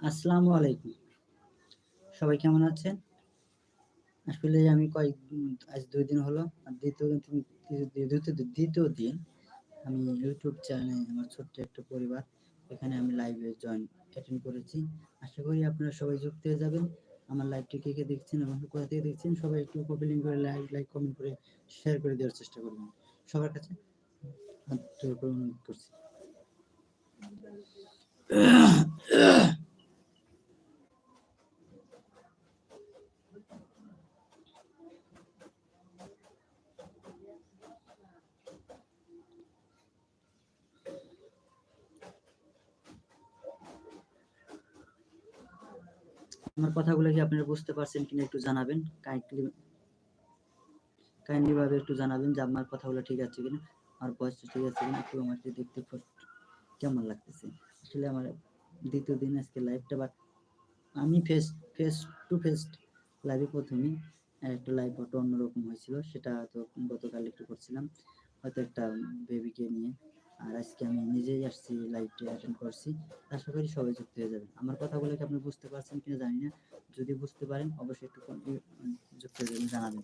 আসসালামু আলাইকুম। সবাই কেমন আছেন? আসলে আমি আজ ২ দিন হলো। আর দ্বিতীয় দিন আমি ইউটিউব চ্যানেলে আমার ছোট্ট একটা পরিবার, এখানে আমি লাইভে অ্যাটেন্ড করেছি। আশা করি আপনারা সবাই যুক্ত হয়ে যাবেন। আমার লাইভটি কে দেখছেন এবং কোথা থেকে দেখছেন সবাই একটু কপি লিঙ্ক করে লাইক, কমেন্ট করে শেয়ার করে দেওয়ার চেষ্টা করবেন। সবার কাছে হাত জোড় করে অনুরোধ করছি। আমার কথাগুলো কি আপনারা বুঝতে পারছেন কিনা একটু জানাবেন। কাইন্ডলি ভাবে একটু জানাবেন যে আমার কথাগুলো ঠিক আছে কিনা, আমার ভয়েসটা ঠিক আছে কিনা, একটু আমাকে দেখতে কেমন লাগতেছে। আসলে আমার দ্বিতীয় দিন আজকে লাইভটা, বাট আমি ফেস টু ফেস লাইভে প্রথমেই একটা লাইভ একটু অন্যরকম হয়েছিল, সেটা তো গতকাল একটু করছিলাম হয়তো একটা বেবিকে নিয়ে। আর আজকে আমি নিজেই আসছি, লাইভটা অ্যাটেন্ড করছি। আশা করি সবাই যুক্ত হয়ে যাবেন। আমার কথাগুলো কি আপনি বুঝতে পারছেন কিনা জানি না, যদি বুঝতে পারেন অবশ্যই একটু যুক্ত হয়ে যাবেন, জানাবেন।